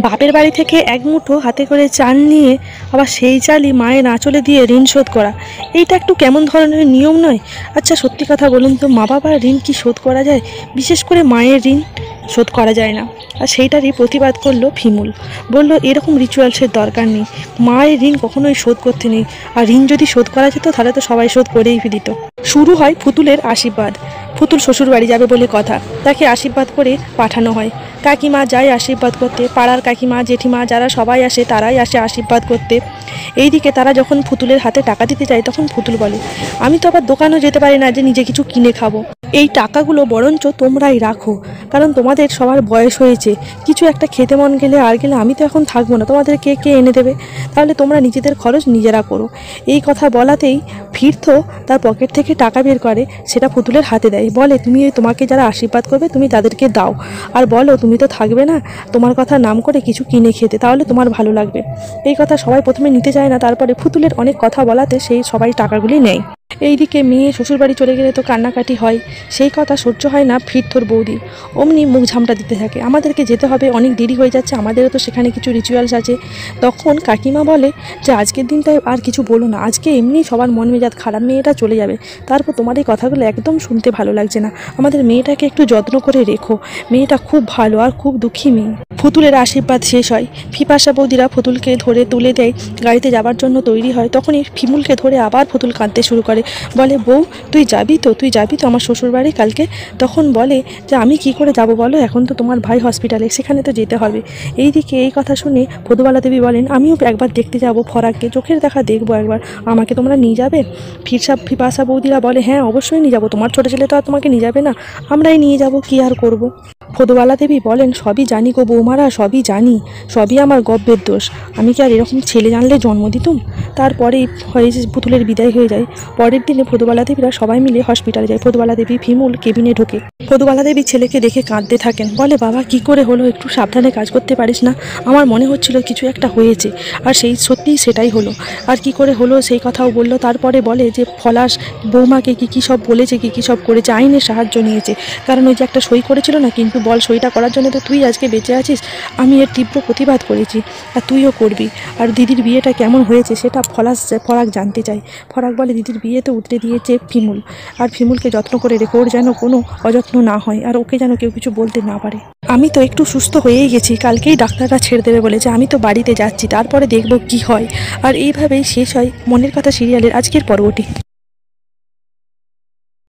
বাপের বাড়ি থেকে এক মুঠো হাতে করে চাল নিয়ে আবার সেই চালই মায়ের আঁচলে দিয়ে ঋণ শোধ করা, এইটা একটু কেমন ধরনের নিয়ম নয়? আচ্ছা সত্যি কথা বলুন তো, মা বাবার ঋণ কি শোধ করা যায়? বিশেষ করে মায়ের ঋণ শোধ করা যায় না। আর সেইটারই প্রতিবাদ করলো ফিমুল, বলল এরকম রিচুয়ালসের দরকার নেই, মায়ের ঋণ কখনোই শোধ করতে নেই। আর ঋণ যদি শোধ করা যেত তাহলে তো সবাই শোধ করেই দিত। শুরু হয় পুতুলের আশীর্বাদ। পুতুল শ্বশুর বাড়ি যাবে বলে কথা, তাকে আশীর্বাদ করে পাঠানো হয়। কাকিমা যায় আশীর্বাদ করতে, পাড়ার কাকিমা জেঠিমা যারা সবাই আসে তারাই আসে আশীর্বাদ করতে। এইদিকে তারা যখন পুতুলের হাতে টাকা দিতে যায় তখন পুতুল বলে, আমি তো আবার দোকানেও যেতে পারি না যে নিজে কিছু কিনে খাবো, এই টাকাগুলো বরঞ্চ তোমরাই রাখো, কারণ তোমাদের সবার বয়স হয়েছে, কিছু একটা খেতে মন গেলে আর গেলে আমি তো এখন থাকবো না, তোমাদের কে কে এনে দেবে, তাহলে তোমরা নিজেদের খরচ নিজেরা করো। এই কথা বলাতেই ফিরথ তার পকেট থেকে টাকা বের করে, সেটা পুতুলের হাতে দেয়, বলে তুমি তোমাকে যারা আশীর্বাদ করবে তুমি তাদেরকে দাও, আর বলো তুমি তো থাকবে না, তোমার কথা নাম করে কিছু কিনে খেতে, তাহলে তোমার ভালো লাগবে। এই কথা সবাই প্রথমে নিতে চায় না, তারপরে পুতুলের অনেক কথা বলাতে সেই সবাই টাকাগুলি নেয়। এইদিকে মেয়ে শ্বশুরবাড়ি চলে গেলে তো কান্নাকাটি হয়, সেই কথা সহ্য হয় না ফিরথর বৌদি, অমনি মুখ ঝামটা দিতে থাকে, আমাদেরকে যেতে হবে, অনেক দেরি হয়ে যাচ্ছে, আমাদেরও তো সেখানে কিছু রিচুয়ালস আছে। তখন কাকিমা বলে যে আজকের দিনটায় আর কিছু বলো না, আজকে এমনি সবার মন মেজাজ খারাপ, মেয়েটা চলে যাবে, তারপর তোমার এই কথাগুলো একদম শুনতে ভালো লাগছে না, আমাদের মেয়েটাকে একটু যত্ন করে রেখো, মেয়েটা খুব ভালো আর খুব দুঃখী মেয়ে। পুতুলের আশীর্বাদ শেষ হয়, ফিপাশা বৌদিরা পুতুলকে ধরে তুলে দেয়, গাড়িতে যাবার জন্য তৈরি হয়, তখনই ফিমুলকে ধরে আবার পুতুল কাঁদতে শুরু করে, বলে বউ তুই যাবি তো, তুই যাবি তো আমার শ্বশুরবাড়ি কালকে? তখন বলে যে আমি কি করে যাব বলো, এখন তো তোমার ভাই হসপিটালে, সেখানে তো যেতে হবে। এইদিকে এই কথা শুনে ফদুবালা দেবী বলেন, আমিও একবার দেখতে যাব ফরাককে, চোখের দেখা দেখবো একবার, আমাকে তোমরা নিয়ে যাবে? ফিপাশা বৌদিরা বলে হ্যাঁ অবশ্যই নিয়ে যাবো, তোমার ছোটো ছেলে তো আর তোমাকে নিয়ে যাবে না, আমরাই নিয়ে যাব, কি আর করব। ফদুবালা দেবী বলেন, সবই জানি গো বৌমারা, সবই জানি, সবই আমার গব্যের দোষ, আমি কি আর এরকম ছেলে জানলে জন্ম দিতুম। তারপরেই পুতুলের বিদায় হয়ে যায়। পরের দিনে ফদুবালা দেবীরা সবাই মিলে হসপিটালে যায়, ফদুবালা দেবী ফিমুল কেবিনে ঢোকে, ফদুবালা দেবী ছেলেকে দেখে কাঁদতে থাকেন, বলে বাবা কি করে হলো, একটু সাবধানে কাজ করতে পারিস না, আমার মনে হচ্ছিল কিছু একটা হয়েছে, আর সেই সত্যিই সেটাই হলো, আর কি করে হলো সেই কথাও বললো। তারপরে বলে যে পলাশ বৌমাকে কী কী সব বলেছে, কী কী সব করেছে, আইনের সাহায্য নিয়েছে, কারণ ওই যে একটা সই করেছিল না, কিন্তু বল সইটা করার জন্য তো তুই আজকে বেঁচে আছিস, আমি এর তীব্র প্রতিবাদ করেছি, আর তুইও করবি। আর দিদির বিয়েটা কেমন হয়েছে সেটা ফরাক জানতে চায়। ফরাক বলে দিদির বিয়েতে উতরে দিয়েছে ফিমুল, আর ফিমুলকে যত্ন করে রেখে, ওর যেন কোনো অযত্ন না হয়, আর ওকে যেন কেউ কিছু বলতে না পারে। আমি তো একটু সুস্থ হয়েই গেছি, কালকেই ডাক্তাররা ছেড়ে দেবে বলেছে, আমি তো বাড়িতে যাচ্ছি, তারপরে দেখব কি হয়। আর এইভাবেই শেষ হয় মনের কথা সিরিয়ালের আজকের পর্বটি।